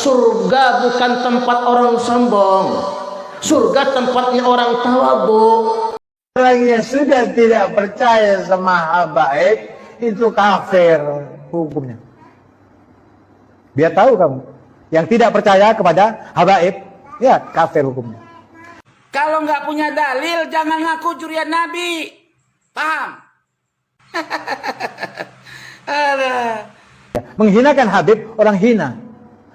surga bukan tempat orang sombong. Surga tempatnya orang tawadhu. Orang yang sudah tidak percaya sama habaib itu kafir hukumnya. Biar tahu kamu, yang tidak percaya kepada habaib, ya kafir hukumnya. Kalau nggak punya dalil, jangan ngaku curian Nabi. Paham? Menghinakan Habib, orang hina.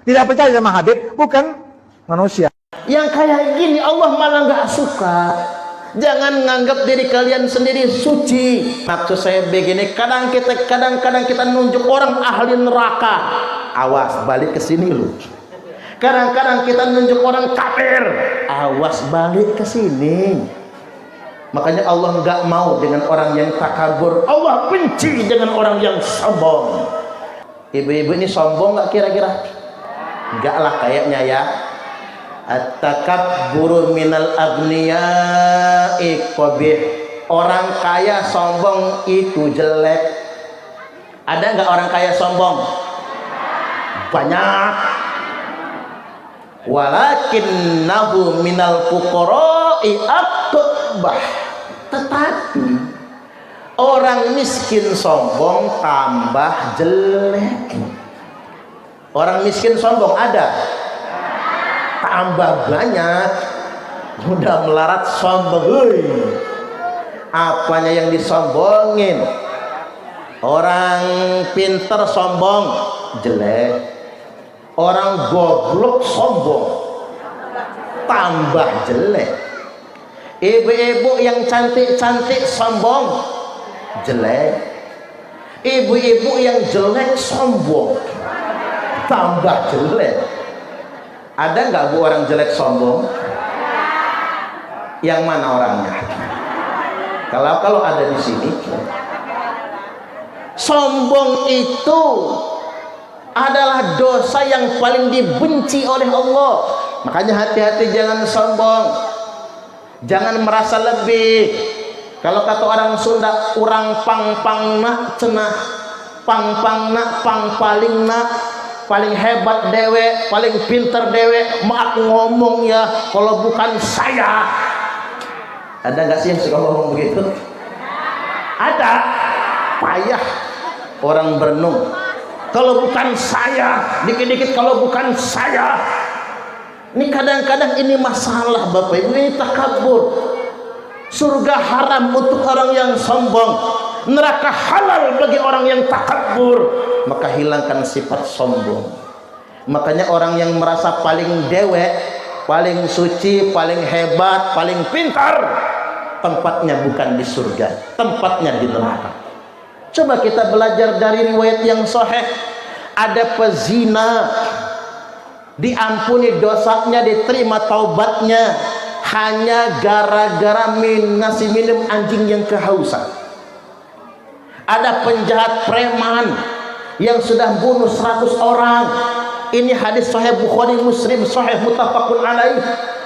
Tidak percaya sama Habib, bukan manusia. Yang kayak gini Allah malah nggak suka. Jangan nganggap diri kalian sendiri suci. Maksud saya begini, kadang-kadang kita nunjuk orang ahli neraka. Awas, balik ke sini lu. Kadang-kadang kita nunjuk orang kafir. Awas, balik ke sini. Makanya Allah nggak mau dengan orang yang takabur. Allah benci dengan orang yang sombong. Ibu-ibu ini sombong nggak kira-kira? Enggak lah kayaknya ya. At-takabburu minal agniya'i qabih. Orang kaya sombong itu jelek. Ada nggak orang kaya sombong? Banyak. Walakinnahu minal fuqara'i aqbah. Tetapi orang miskin sombong tambah jelek. Orang miskin sombong ada? Tambah banyak. Udah melarat sombong. Apanya yang disombongin? Orang pinter sombong jelek. Orang goblok sombong tambah jelek. Ibu-ibu yang cantik-cantik sombong jelek. Ibu-ibu yang jelek sombong tambah jelek. Ada nggak bu orang jelek sombong? Yang mana orangnya? Kalau ada di sini. Sombong itu adalah dosa yang paling dibenci oleh Allah. Makanya hati-hati, jangan sombong, jangan merasa lebih. Kalau kata orang Sunda, urang pang nak cenah, pang nak pang paling nak, paling hebat dewe, paling pinter dewe. Maaf ngomong ya, kalau bukan saya. Ada nggak sih yang suka ngomong begitu? Ada. Payah orang berenung. Kalau bukan saya, dikit-dikit kalau bukan saya. Ini kadang-kadang ini masalah Bapak Ibu, ini takabur. Surga haram untuk orang yang sombong, neraka halal bagi orang yang takabur. Maka hilangkan sifat sombong. Makanya orang yang merasa paling dewek, paling suci, paling hebat, paling pintar, tempatnya bukan di surga, tempatnya di neraka. Coba kita belajar dari riwayat yang sahih. Ada pezina diampuni dosanya, diterima taubatnya hanya gara-gara ngasih minum anjing yang kehausan. Ada penjahat preman yang sudah bunuh 100 orang. Ini hadis sahih Bukhari Muslim, sahih muttafaqun alaih.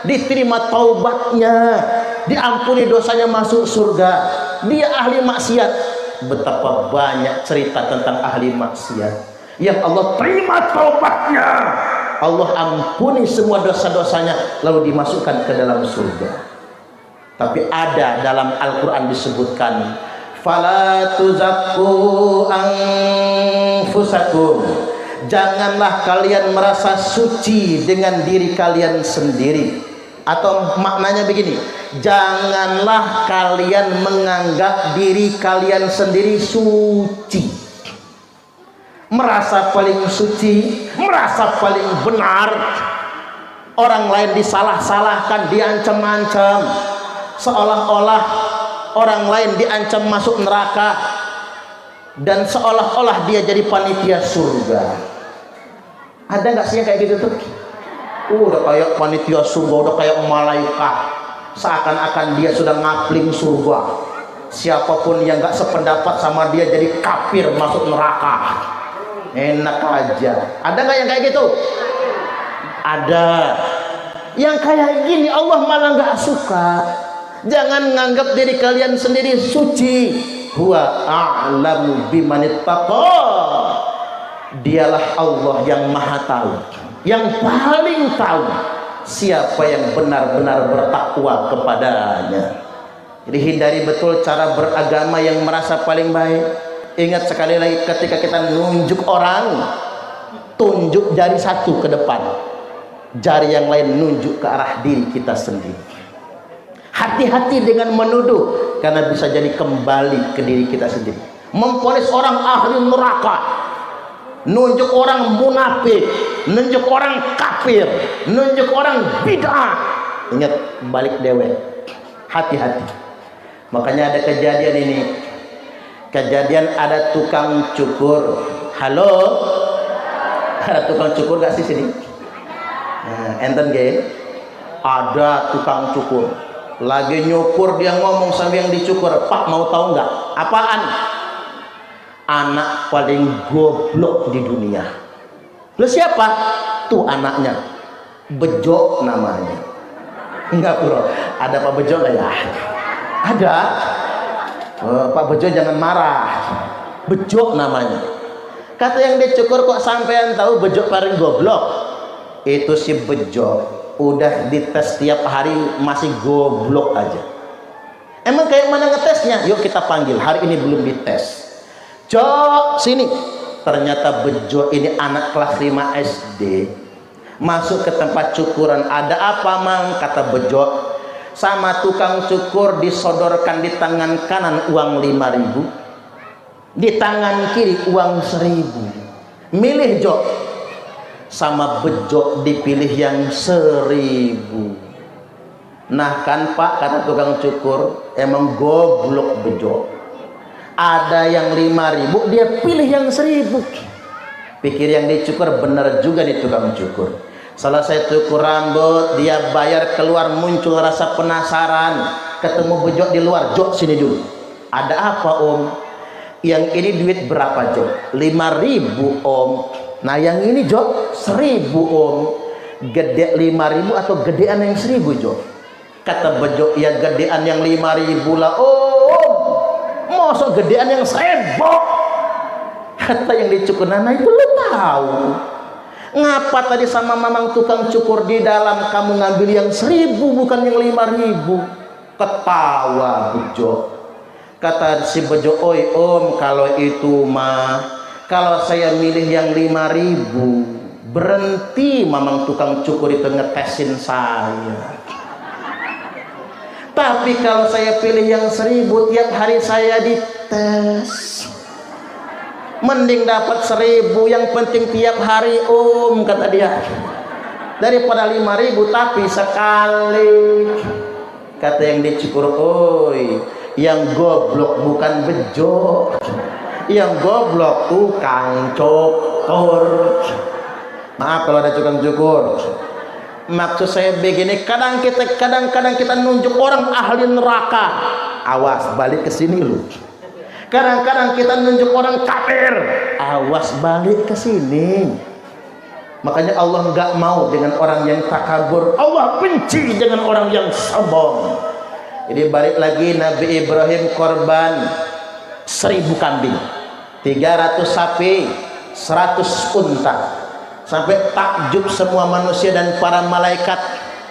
Diterima taubatnya, diampuni dosanya, masuk surga. Dia ahli maksiat. Betapa banyak cerita tentang ahli maksiat yang Allah terima taubatnya, Allah ampuni semua dosa-dosanya, lalu dimasukkan ke dalam surga. Tapi ada dalam Al-Quran disebutkan, fala tuzakku anfusakum, janganlah kalian merasa suci dengan diri kalian sendiri. Atau maknanya begini, janganlah kalian menganggap diri kalian sendiri suci, merasa paling suci, merasa paling benar. Orang lain disalah-salahkan, diancam-ancam, seolah-olah orang lain diancam masuk neraka, dan seolah-olah dia jadi panitia surga. Ada nggak sih yang kayak gitu tuh? Udah kayak panitia surga, udah kayak malaikat, seakan-akan dia sudah ngapling surga. Siapapun yang nggak sependapat sama dia jadi kafir, masuk neraka. Enak aja. Ada nggak yang kayak gitu? Ada. Yang kayak gini Allah malah nggak suka. Jangan nganggap diri kalian sendiri suci. Huwa a'lamu bimanittaqa. Dialah Allah yang maha tahu yang paling tahu siapa yang benar-benar bertakwa kepadanya. Jadi hindari betul cara beragama yang merasa paling baik. Ingat sekali lagi, ketika kita nunjuk orang, tunjuk jari satu ke depan, jari yang lain nunjuk ke arah diri kita sendiri. Hati-hati dengan menuduh, karena bisa jadi kembali ke diri kita sendiri. Memponis orang ahli neraka, nunjuk orang munafik, nunjuk orang kafir, nunjuk orang bid'ah. Ingat, balik dewe. Hati-hati. Makanya ada kejadian ini. Kejadian ada tukang cukur. Halo? Ada tukang cukur gak sih sini? Nah, enten gak? Ada tukang cukur. Lagi nyukur, dia ngomong sama yang dicukur, "Pak, mau tahu nggak apaan? Anak paling goblok di dunia." Lu siapa? Tuh anaknya, Bejo namanya. Enggak bro, ada Pak Bejo nggak ya? Ada. Pak Bejo jangan marah. Bejo namanya. Kata yang dicukur, "Kok sampean tahu Bejo paling goblok?" Itu si Bejo udah dites tiap hari masih goblok aja. Emang kayak mana ngetesnya? Yuk kita panggil, hari ini belum dites. "Jok, sini." Ternyata Bejo ini anak kelas 5 SD. Masuk ke tempat cukuran. "Ada apa, Mang?" Kata Bejo. Sama tukang cukur disodorkan di tangan kanan uang 5.000, di tangan kiri uang 1.000. Milih, Jok. Sama Bejo dipilih yang 1.000. Nah kan Pak, kata tukang cukur, emang goblok Bejo. Ada yang 5.000, dia pilih yang 1.000. Pikir yang dicukur bener juga nih tukang cukur. Selesai cukur rambut, dia bayar, keluar muncul rasa penasaran. Ketemu Bejo di luar. "Jok, sini dulu. Ada apa, Om?" "Yang ini duit berapa, Jok?" 5.000, Om." "Nah yang ini, Jok, 1.000, Om." "Gede 5.000 atau gedean yang 1.000, Jok?" Kata Bejo, "Ya gedean yang 5.000 lah, Om. Masa gedean yang 1.000?" Kata yang dicukur, "Nah itu lo tahu. Ngapa tadi sama mamang tukang cukur di dalam kamu ngambil yang 1.000 bukan yang 5.000? Ketawa Bejo. Kata si Bejo, "Oi Om, kalau itu mah, kalau saya milih yang 5.000, berhenti mamang tukang cukur itu ngetesin saya. Tapi kalau saya pilih yang 1.000, tiap hari saya dites. Mending dapat 1.000, yang penting tiap hari, Om," kata dia, "daripada 5.000 tapi sekali." Kata yang dicukur, "Oi, yang goblok bukan Bejo, yang goblok tukang cukur." Maaf kalau ada tukang cukur. Maksud saya begini, kadang-kadang kita nunjuk orang ahli neraka. Awas, balik ke sini lu. Kadang-kadang kita nunjuk orang kafir. Awas, balik ke sini. Makanya Allah nggak mau dengan orang yang takabur. Allah benci dengan orang yang sombong. Jadi balik lagi, Nabi Ibrahim korban 1.000 kambing, 300 sapi, 100 unta. Sampai takjub semua manusia dan para malaikat.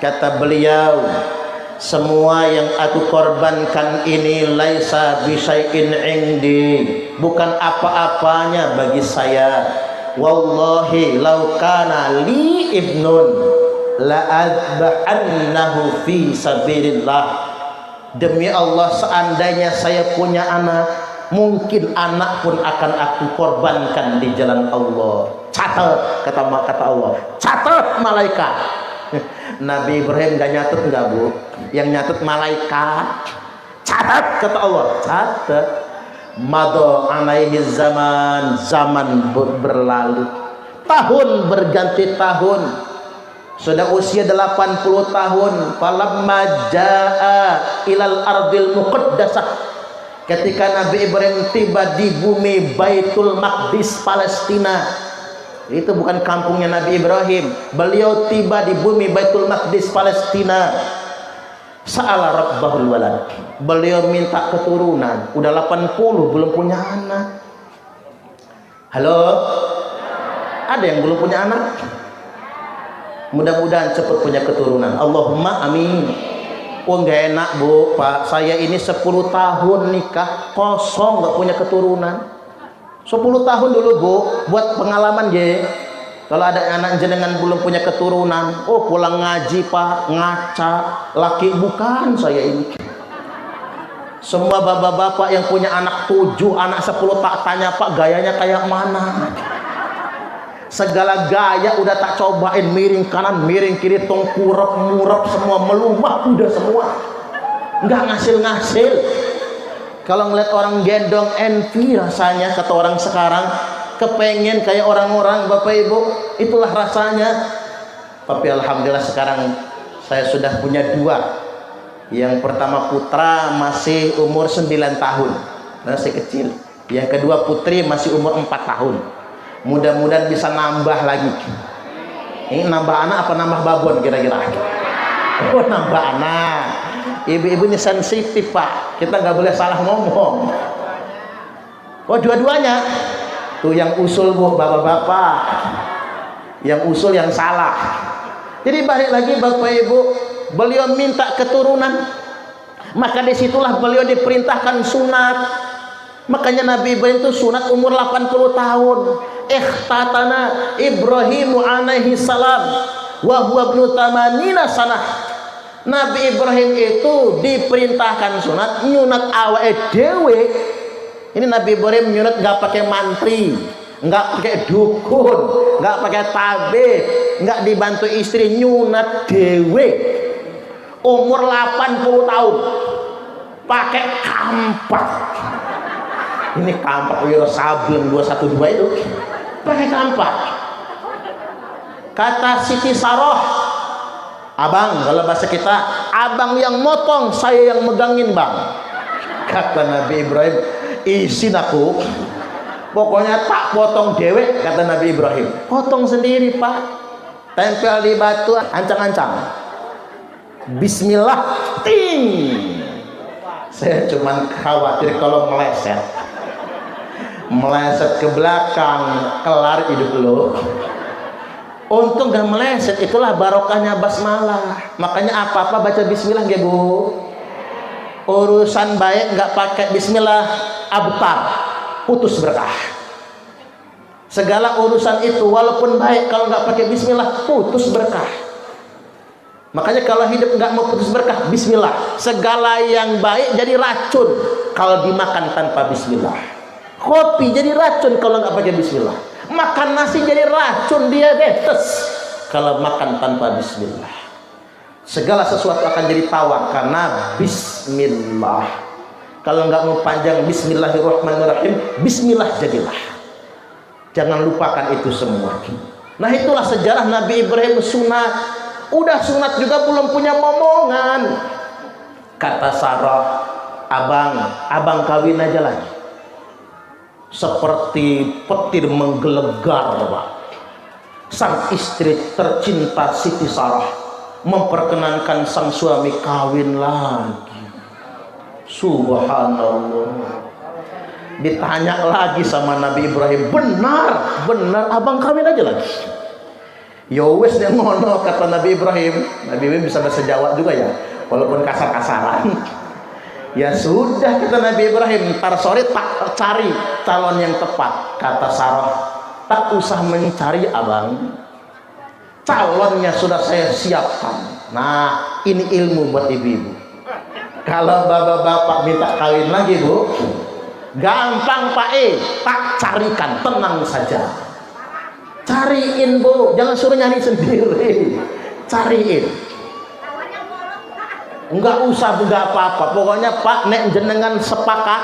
Kata beliau, "Semua yang aku korbankan ini laisa bisyai'in indi, bukan apa-apanya bagi saya. Wallahi law kana li ibnun la adbahannahu fi sabilillah." Demi Allah, seandainya saya punya anak, mungkin anak pun akan aku korbankan di jalan Allah. Catat, kata Allah, catat malaikat. Nabi Ibrahim gak nyatet enggak, Bu? Yang nyatet malaikat. Catat, kata Allah, catat. Mado alaihi zaman berlalu, tahun berganti tahun. Sudah usia 80 tahun. Falamma jaa ilal ardil muqaddasah, ketika Nabi Ibrahim tiba di bumi Baitul Maqdis Palestina. Itu bukan kampungnya Nabi Ibrahim. Beliau tiba di bumi Baitul Maqdis Palestina. Sa'ala rabbahul walad, beliau minta keturunan. Udah 80 belum punya anak. Halo? Ada yang belum punya anak? Mudah-mudahan cepat punya keturunan. Allahumma amin. Oh nggak enak bu, pak, saya ini 10 tahun nikah kosong nggak punya keturunan. 10 tahun dulu bu, buat pengalaman ye. Kalau ada anak jenengan belum punya keturunan, oh pulang ngaji pak, ngaca, laki bukan saya ini. Semua bapak-bapak yang punya anak 7, anak 10 tak tanya pak gayanya kayak mana. Segala gaya udah tak cobain, miring kanan, miring kiri, tengkurap, murap, semua melumat udah semua. Nggak ngasil-ngasil. Kalau ngeliat orang gendong envy rasanya, kata orang sekarang. Kepengen kayak orang-orang, bapak ibu, itulah rasanya. Tapi alhamdulillah sekarang saya sudah punya 2. Yang pertama putra masih umur 9 tahun, masih kecil. Yang kedua putri masih umur 4 tahun. Mudah-mudahan bisa nambah lagi. Ini nambah anak apa nambah babon kira-kira? Oh nambah anak. Ibu-ibu ini sensitif pak, kita nggak boleh salah ngomong. Oh dua-duanya. Tuh yang usul bu, bapak-bapak, yang usul yang salah. Jadi balik lagi bapak ibu, beliau minta keturunan, maka disitulah beliau diperintahkan sunat. Makanya Nabi Ibrahim itu sunat umur 80 tahun. Ikhtatana Ibrahim alaihi salam wa huwa ibnu 80 sanah. Nabi Ibrahim itu diperintahkan sunat, nyunat awake dhewe. Ini Nabi Ibrahim nyunat nggak pakai mantri, nggak pakai dukun, nggak pakai tabib, nggak dibantu istri, nyunat dewe. Umur 80 tahun, pakai kampak. Ini kampak Wiro Sableng 212 itu, pakai kampak. Kata Siti Saroh, abang, kalau bahasa kita, abang yang motong, saya yang megangin bang. Kata Nabi Ibrahim, izin aku, pokoknya tak potong dewek. Kata Nabi Ibrahim, potong sendiri pak, tempel di batu, ancang-ancang, bismillah, ting. Saya cuman khawatir kalau meleset ke belakang, kelar hidup lo. Untung gak meleset, itulah barokahnya basmalah. Makanya apa-apa baca bismillah ya bu. Urusan baik nggak pakai bismillah, abtar, putus berkah. Segala urusan itu walaupun baik, kalau nggak pakai bismillah, putus berkah. Makanya kalau hidup nggak mau putus berkah, bismillah. Segala yang baik jadi racun kalau dimakan tanpa bismillah. Kopi jadi racun kalau nggak pakai bismillah. Makan nasi jadi racun, diabetes kalau makan tanpa bismillah. Segala sesuatu akan jadi tawar karena bismillah. Kalau nggak mau panjang, bismillahirrahmanirrahim, bismillah jadilah. Jangan lupakan itu semua. Nah itulah sejarah Nabi Ibrahim sunat. Udah sunat juga belum punya momongan. Kata Sarah, abang kawin aja lagi. Seperti petir menggelegar Pak. Sang istri tercinta Siti Sarah memperkenankan sang suami kawin lagi. Subhanallah. Ditanya lagi sama Nabi Ibrahim, benar abang kawin aja lagi. Ya wes dia ngono, kata Nabi Ibrahim. Nabi Ibrahim bisa bahasa Jawa juga ya, walaupun kasar-kasaran. Ya sudah, kata Nabi Ibrahim, ntar sore tak cari calon yang tepat. Kata Sarah, tak usah mencari abang, calonnya sudah saya siapkan. Nah ini ilmu buat ibu-ibu. Kalau bapak-bapak minta kawin lagi bu, gampang pak, tak carikan, tenang saja. Cariin bu, jangan suruh nyari sendiri, cariin. Enggak usah enggak apa-apa, pokoknya pak nek jenengan sepakat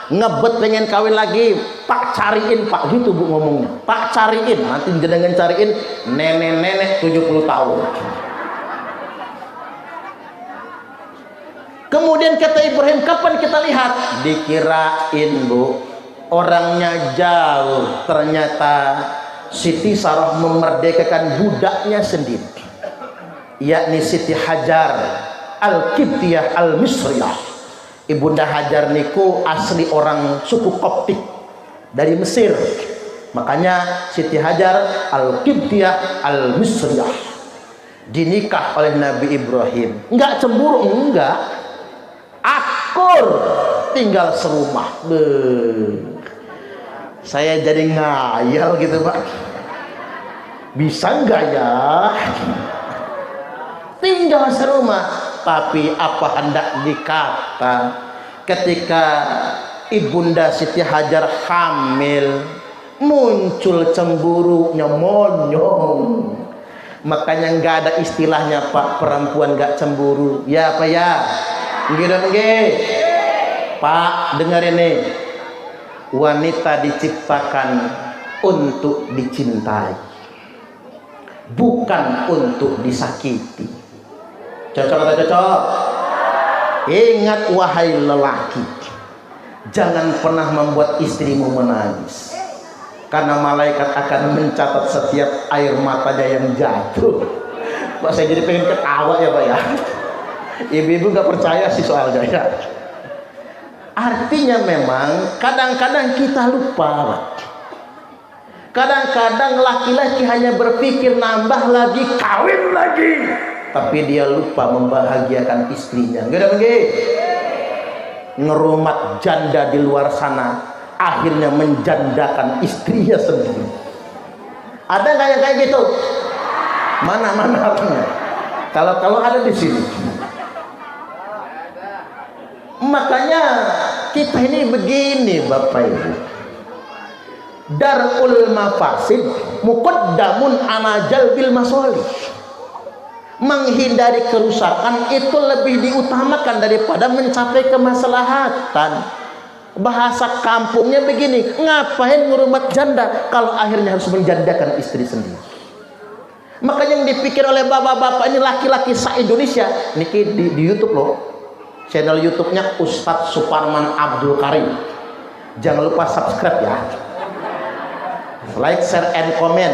ngebet pengen kawin lagi, pak cariin pak, gitu bu ngomongnya. Pak cariin, nanti jenengan cariin nenek-nenek 70 tahun. Kemudian kata Ibrahim, kapan kita lihat? Dikirain bu, orangnya jauh, ternyata Siti Sarah memerdekakan budaknya sendiri, yakni Siti Hajar Al-Qibtiyah Al-Misriyah. Ibunda Hajar niku asli orang suku Koptik dari Mesir. Makanya Siti Hajar Al-Qibtiyah Al-Misriyah. dinikah oleh Nabi Ibrahim. Enggak cemburu, enggak. Akur, tinggal serumah. Saya jadi ngayal gitu Pak. Bisa enggak ya? Tinggal serumah. Tapi apa hendak dikata ketika Ibunda Siti Hajar hamil, muncul cemburunya monyong. Makanya nggak ada istilahnya Pak, perempuan nggak cemburu. Ya apa ya? Nggih. Pak, dengar ini. Wanita diciptakan untuk dicintai, bukan untuk disakiti. Cocok atau cocok? Ingat wahai lelaki, jangan pernah membuat istrimu menangis, karena malaikat akan mencatat setiap air matanya yang jatuh. Pak, saya jadi pengen ketawa ya Pak ya. Ibu-ibu gak percaya sih soalnya ya. Artinya memang kadang-kadang kita lupa Pak. Kadang-kadang laki-laki hanya berpikir nambah lagi, kawin lagi, tapi dia lupa membahagiakan istrinya. Gak ngerumat janda di luar sana, akhirnya menjandakan istrinya sendiri. Ada nggak yang kayak gitu? Mana orangnya? Kalau ada di sini. Makanya kita ini begini Bapak Ibu. Darul mafasid muqaddamun ala jalbil masolih. Menghindari kerusakan itu lebih diutamakan daripada mencapai kemaslahatan. Bahasa kampungnya begini, ngapain ngurumat janda kalau akhirnya harus menjandakan istri sendiri. Makanya yang dipikir oleh bapak-bapak ini laki-laki se-Indonesia, niki di YouTube loh, channel YouTube-nya Ustadz Suparman Abdul Karim. Jangan lupa subscribe ya, like, share, and comment.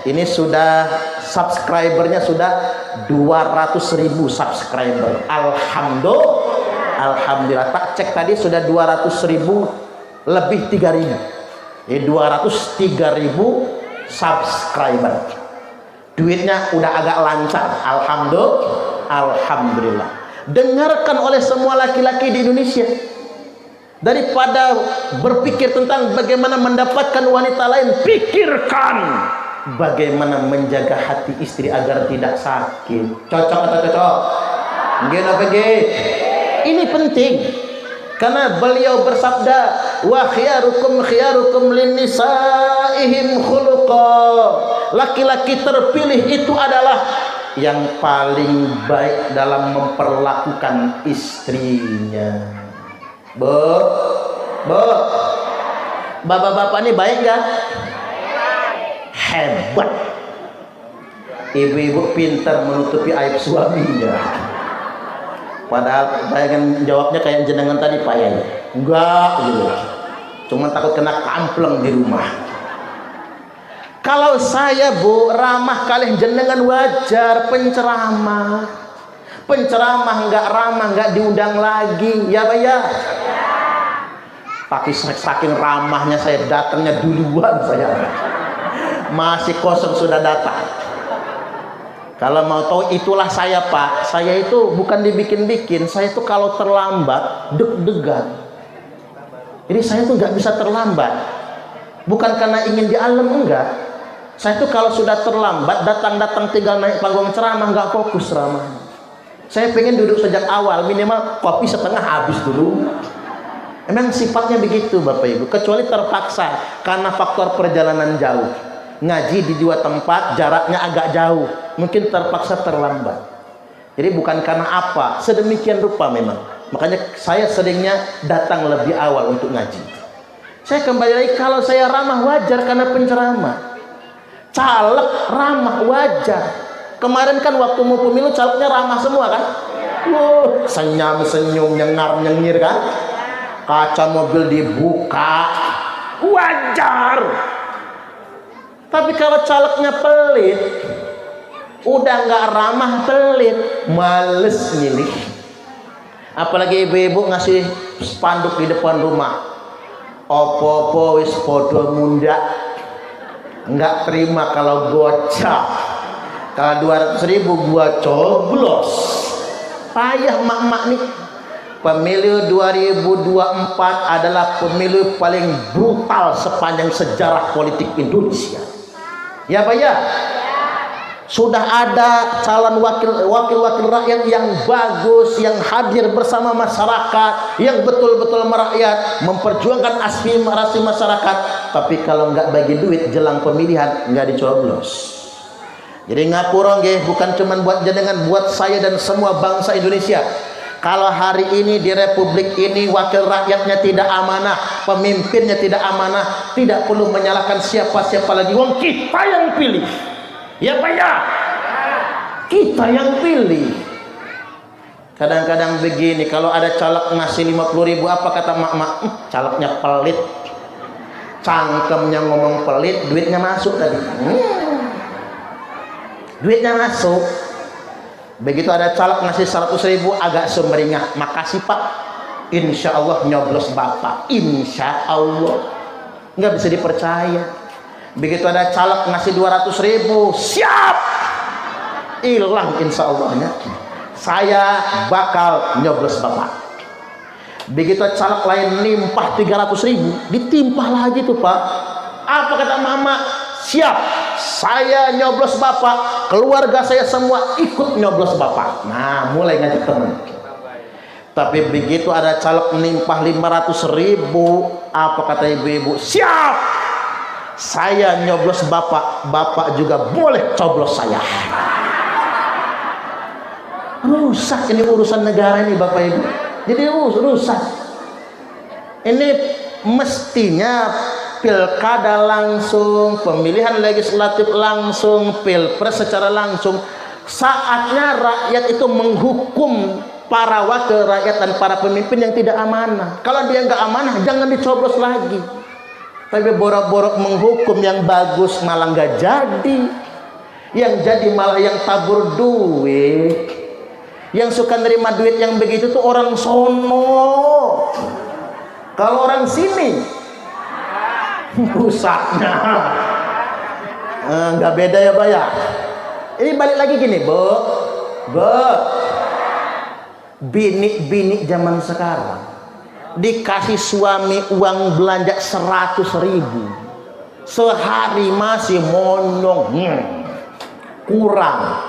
Ini sudah subscribernya sudah 200.000 subscriber. Alhamdulillah. Tak cek tadi sudah 200.000 lebih 3.000. Jadi 203.000 subscriber. Duitnya udah agak lancar. Alhamdulillah. Dengarkan oleh semua laki-laki di Indonesia. Daripada berpikir tentang bagaimana mendapatkan wanita lain, pikirkan bagaimana menjaga hati istri agar tidak sakit. Cocok atau cocok? Ini penting, karena beliau bersabda, wa khiyarukum linnisaihim khuluqa. Laki-laki terpilih itu adalah yang paling baik dalam memperlakukan istrinya. Bapak-bapak ini baik nggak? Hebat. Ibu-ibu pintar menutupi aib suaminya. Padahal saya kan jawabnya kayak jenengan tadi Pak ya. Enggak gitu. Cuma takut kena kampleng di rumah. Kalau saya Bu ramah kalian jenengan wajar, penceramah nggak ramah nggak diundang lagi ya Pak ya. Tapi saking ramahnya saya datangnya duluan, saya masih kosong sudah datang. Kalau mau tahu itulah saya Pak, saya itu bukan dibikin-bikin, saya itu kalau terlambat deg-degan. Jadi saya itu nggak bisa terlambat, bukan karena ingin di alam, enggak. Saya itu kalau sudah terlambat datang tinggal naik panggung ceramah nggak fokus ceramah. Saya pengen duduk sejak awal, minimal kopi setengah habis dulu. Emang sifatnya begitu Bapak Ibu, kecuali terpaksa karena faktor perjalanan jauh. Ngaji di dua tempat, jaraknya agak jauh, mungkin terpaksa terlambat. Jadi bukan karena apa, sedemikian rupa memang. Makanya saya seringnya datang lebih awal untuk ngaji. Saya kembali lagi, kalau saya ramah wajar karena penceramah. Caleg ramah wajar. Kemarin kan waktu mau pemilu calegnya ramah semua kan? Senyum-senyum, nyengar-nyengir kan? Kaca mobil dibuka, wajar. Tapi kalau calegnya pelit, udah nggak ramah, pelit, males milih. Apalagi ibu-ibu ngasih spanduk di depan rumah, opo-opo wis podo munda, nggak terima kalau gocap. Kalau 200.000 gua coblos. Payah mak-mak nih. Pemilu 2024 adalah pemilu paling brutal sepanjang sejarah politik Indonesia. Ya Pak ya? Sudah ada calon wakil-wakil rakyat yang bagus, yang hadir bersama masyarakat, yang betul-betul merakyat, memperjuangkan aspirasi masyarakat. Tapi kalau nggak bagi duit jelang pemilihan, nggak dicoblos. Jadi ngapura nggih, bukan cuma buat jenengan, buat saya dan semua bangsa Indonesia. Kalau hari ini di republik ini wakil rakyatnya tidak amanah, pemimpinnya tidak amanah, tidak perlu menyalahkan siapa-siapa lagi. Wong kita yang pilih. Ya Pak ya? Kita yang pilih. Kadang-kadang begini, kalau ada caleg ngasih 50.000, apa kata mak-mak? Calegnya pelit. Cangkemnya ngomong pelit, duitnya masuk tadi. Duitnya masuk. Begitu ada caleg ngasih 100.000 agak sumringah, makasih Pak, insya Allah nyoblos Bapak, insya Allah. Nggak bisa dipercaya. Begitu ada caleg ngasih 200.000, siap, hilang insya Allahnya, saya bakal nyoblos Bapak. Begitu caleg lain nimpah 300.000, ditimpah lagi tuh Pak. Apa kata mama? Siap, saya nyoblos Bapak, keluarga saya semua ikut nyoblos Bapak. Nah, mulai ngajak teman. Tapi begitu ada caleg menimpah 500.000, apa kata ibu-ibu? Siap, saya nyoblos Bapak, Bapak juga boleh coblos saya. Rusak ini urusan negara ini Bapak Ibu. Jadi rusak. Ini mestinya pilkada langsung, pemilihan legislatif langsung, pilpres secara langsung. Saatnya rakyat itu menghukum para wakil rakyat dan para pemimpin yang tidak amanah. Kalau dia nggak amanah, jangan dicoblos lagi. Tapi borok-borok menghukum yang bagus malah nggak jadi. Yang jadi malah yang tabur duit. Yang suka nerima duit yang begitu tuh orang sono. Kalau orang sini pusatnya nggak beda ya Pak ya. Ini balik lagi gini bini zaman sekarang dikasih suami uang belanja 100.000 sehari masih monyong, kurang.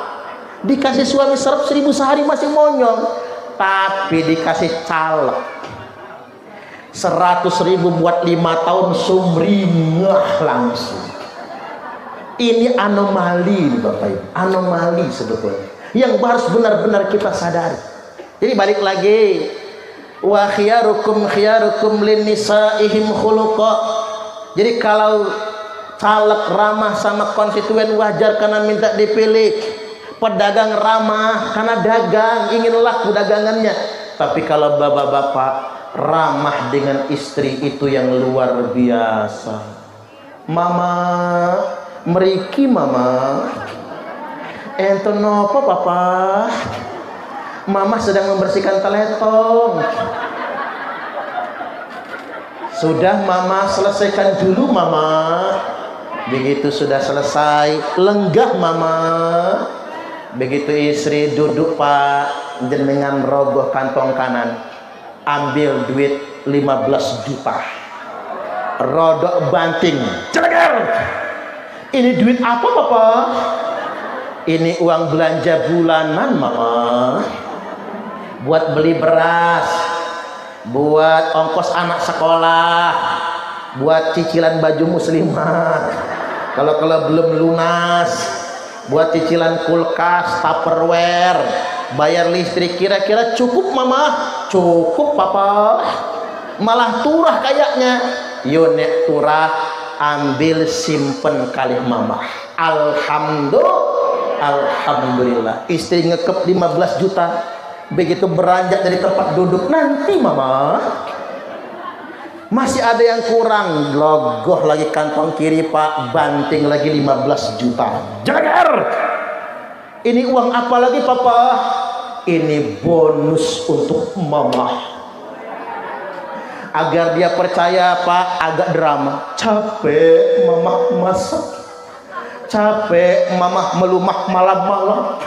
Dikasih suami 100.000 sehari masih monyong, tapi dikasih caleg 100.000 buat 5 tahun sumringah langsung. Ini anomali Bapak Ibu, anomali sebetulnya yang harus benar-benar kita sadari. Jadi balik lagi, wa khiyarukum linisaihim khuluqa. Jadi kalau caleg ramah sama konstituen wajar karena minta dipilih. Pedagang ramah karena dagang, ingin laku dagangannya. Tapi kalau bapak-bapak ramah dengan istri itu yang luar biasa. Mama, meriki mama. Ento nopo papa? Mama sedang membersihkan teletong. Sudah mama selesaikan dulu mama. Begitu sudah selesai, lenggah mama. Begitu istri duduk Pak, jenengan rogoh kantong kanan, ambil duit 15 juta, rodok banting, celeger. Ini duit apa Bapak? Ini uang belanja bulanan Mama, buat beli beras, buat ongkos anak sekolah, buat cicilan baju muslimat, kalau belum lunas, buat cicilan kulkas, tupperware, bayar listrik. Kira-kira cukup Mama? Cukup Papa. Malah turah kayaknya. Yo nek turah, ambil simpen kali Mama. Alhamdulillah. Istri ngekep 15 juta. Begitu beranjak dari tempat duduk, nanti Mama masih ada yang kurang, logoh lagi kantong kiri Pak, banting lagi 15 juta. Jagar. Ini uang apa lagi Papa? Ini bonus untuk Mama. Agar dia percaya Pak, agak drama. Capek Mama masak, Capek mamah melumah malam-malam.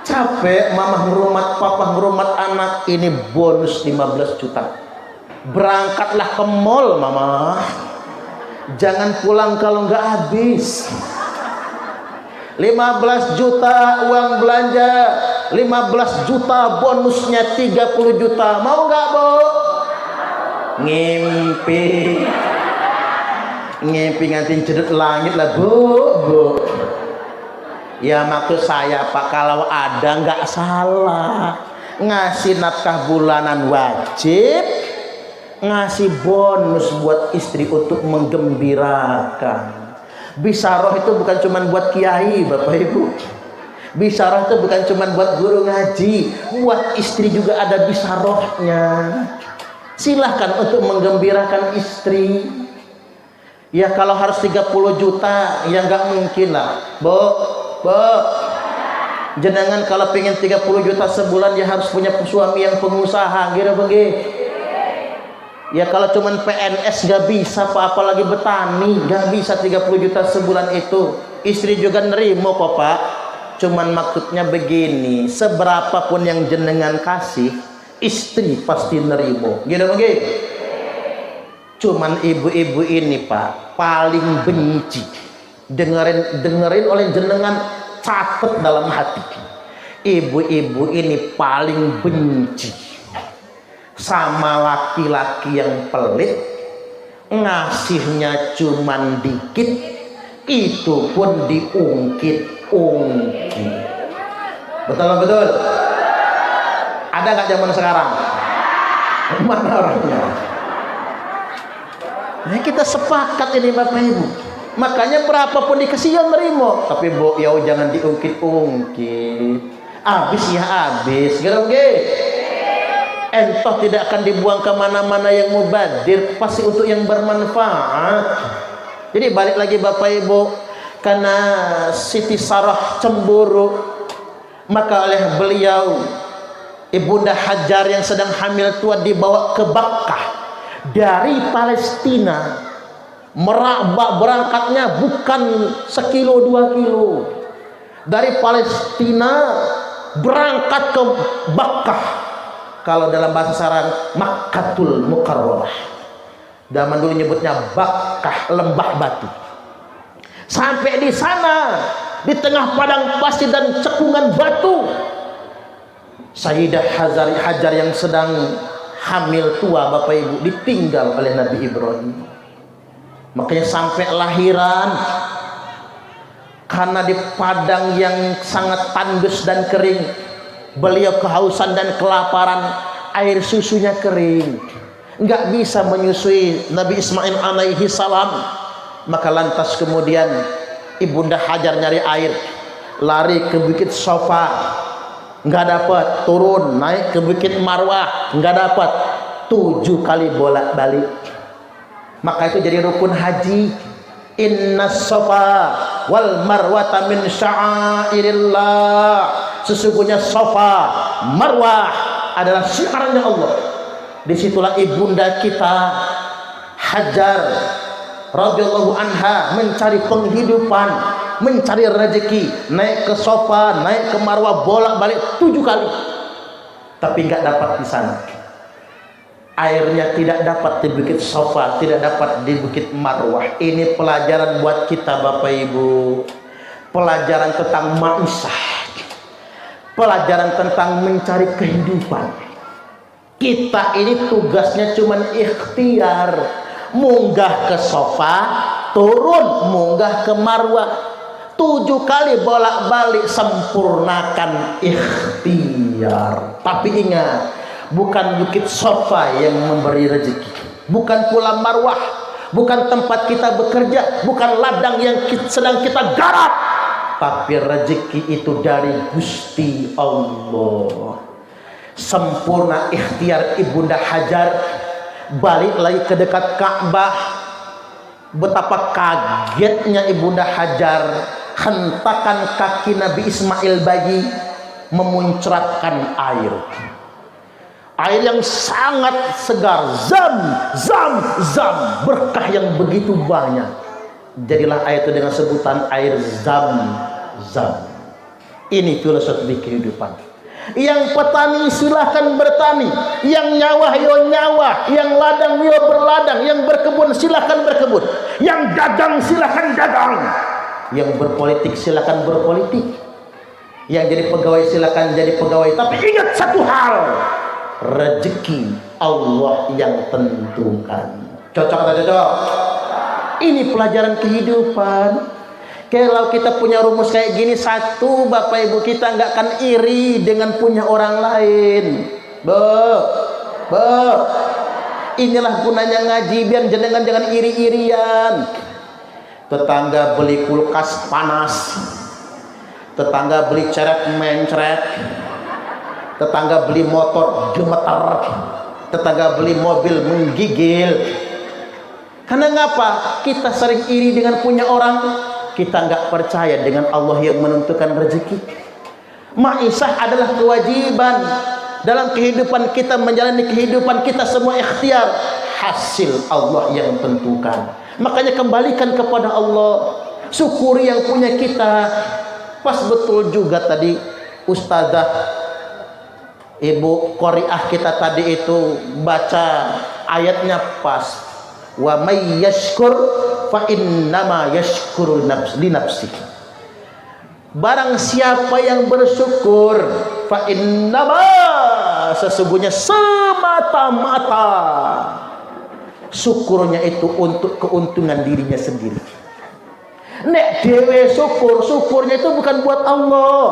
Capek mamah ngerumat, papa ngerumat anak. Ini bonus 15 juta. Berangkatlah ke mall mama. Jangan pulang kalau nggak habis. 15 juta uang belanja, 15 juta bonusnya 30 juta. Mau nggak, Bu? Ngimpi ngantin cedut langit lah, Bu. Ya maksud saya Pak, kalau ada nggak salah. Ngasih nafkah bulanan wajib, ngasih bonus buat istri untuk menggembirakan. Bisaroh itu bukan cuma buat kiai Bapak Ibu. Bisaroh itu bukan cuma buat guru ngaji, buat istri juga ada bisarohnya. Silahkan untuk menggembirakan istri. Ya kalau harus 30 juta ya nggak mungkin lah, Bu. Jenengan kalau pengen 30 juta sebulan ya harus punya suami yang pengusaha, gitu begitu. Ya kalau cuman PNS gak bisa Pak, apalagi betani gak bisa 30 juta sebulan itu. Istri juga nerimo kok Pak. Cuman maksudnya begini, seberapapun yang jenengan kasih, istri pasti nerimo. Gitu begitu. Cuman ibu-ibu ini Pak paling benci. Dengerin oleh jenengan, catat dalam hati. Ibu-ibu ini paling benci sama laki-laki yang pelit, ngasihnya cuman dikit, itu pun diungkit-ungkit. Betul? Ada nggak zaman sekarang? Mana orangnya? Nah, kita sepakat ini Bapak Ibu. Makanya berapapun dikasih yang nerimo, tapi Bu, ya jangan diungkit-ungkit. Habis ya habis, gitu. Entah tidak akan dibuang kemana-mana yang mubadir, pasti untuk yang bermanfaat. Jadi balik lagi Bapak Ibu, karena Siti Sarah cemburu, maka oleh beliau Ibunda Hajar yang sedang hamil tua dibawa ke Bakkah dari Palestina. Berangkatnya bukan 1 kilo 2 kilo, dari Palestina berangkat ke Bakkah. Kalau dalam bahasa Arab Makkatul Mukarramah. Zaman dulu nyebutnya Bakkah, lembah batu. Sampai di sana, di tengah padang pasir dan cekungan batu, Sayyidah Hajar yang sedang hamil tua Bapak Ibu ditinggal oleh Nabi Ibrahim. Makanya sampai lahiran, karena di padang yang sangat tandus dan kering, beliau kehausan dan kelaparan, air susunya kering, nggak bisa menyusui Nabi Ismail alaihi salam. Maka lantas kemudian Ibunda Hajar nyari air, lari ke Bukit Sofa, nggak dapat, turun naik ke Bukit Marwah, nggak dapat, 7 kali bolak-balik. Maka itu jadi rukun haji. Inna Safa wal Marwata min sya'airillah. Sesungguhnya Safa, Marwah adalah syiarnya Allah. Disitulah ibunda kita Hajar radhiyallahu anha mencari penghidupan, mencari rezeki, naik ke Safa, naik ke Marwah, bolak-balik 7 kali. Tapi nggak dapat di sana. Airnya tidak dapat di Bukit Safa, tidak dapat di Bukit Marwah. Ini pelajaran buat kita Bapak Ibu. Pelajaran tentang maisha. Pelajaran tentang mencari kehidupan. Kita ini tugasnya cuman ikhtiar. Munggah ke Safa, turun, munggah ke Marwah. 7 kali bolak-balik, sempurnakan ikhtiar. Tapi ingat, bukan Bukit Safa yang memberi rezeki, bukan pula Marwah, bukan tempat kita bekerja, bukan ladang yang sedang kita garap, tapi rezeki itu dari Gusti Allah. Sempurna ikhtiar Ibunda Hajar, balik lagi ke dekat Ka'bah. Betapa kagetnya Ibunda Hajar, hentakan kaki Nabi Ismail bagi memuncratkan air. Air yang sangat segar, zam, berkah yang begitu banyak. Jadilah air itu dengan sebutan air zam-zam. Ini filosofi kehidupan. Yang petani silahkan bertani, yang nyawah yo nyawah, yang ladang yo berladang, yang berkebun silahkan berkebun, yang dagang silahkan dagang, yang berpolitik silahkan berpolitik, yang jadi pegawai silahkan jadi pegawai. Tapi ingat satu hal, rezeki Allah yang tentukan. Cocok atau cocok? Ini pelajaran kehidupan. Kalau kita punya rumus kayak gini, satu, Bapak Ibu, kita nggak akan iri dengan punya orang lain. Inilah gunanya ngaji, biar jenengan jangan iri-irian. Tetangga beli kulkas panas, tetangga beli ceret mencret, tetangga beli motor gemeter, tetangga beli mobil menggigil. Karena ngapa? Kita sering iri dengan punya orang, kita nggak percaya dengan Allah yang menentukan rezeki. Maisah adalah kewajiban dalam kehidupan kita, menjalani kehidupan kita semua ikhtiar, hasil Allah yang tentukan. Makanya kembalikan kepada Allah, syukuri yang punya kita. Pas betul juga tadi Ustazah Ibu Qori'ah kita tadi itu baca ayatnya pas. Wa may yashkur fa innama yashkuru li nafsihi. Barang siapa yang bersyukur, fa innama, sesungguhnya semata-mata syukurnya itu untuk keuntungan dirinya sendiri. Nek dewe syukur, syukurnya itu bukan buat Allah,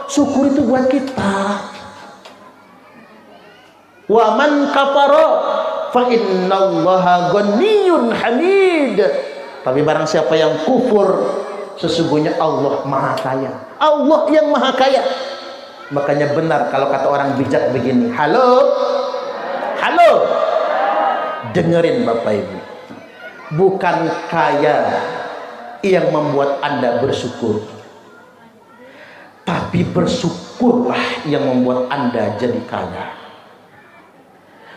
syukur itu buat kita. Wa man kafara fa innallaha ghaniyyun hamid. Tapi barang siapa yang kufur, sesungguhnya Allah maha kaya. Allah yang maha kaya. Makanya benar kalau kata orang bijak begini, halo, halo, dengerin Bapak Ibu, bukan kaya yang membuat Anda bersyukur, tapi bersyukurlah yang membuat Anda jadi kaya.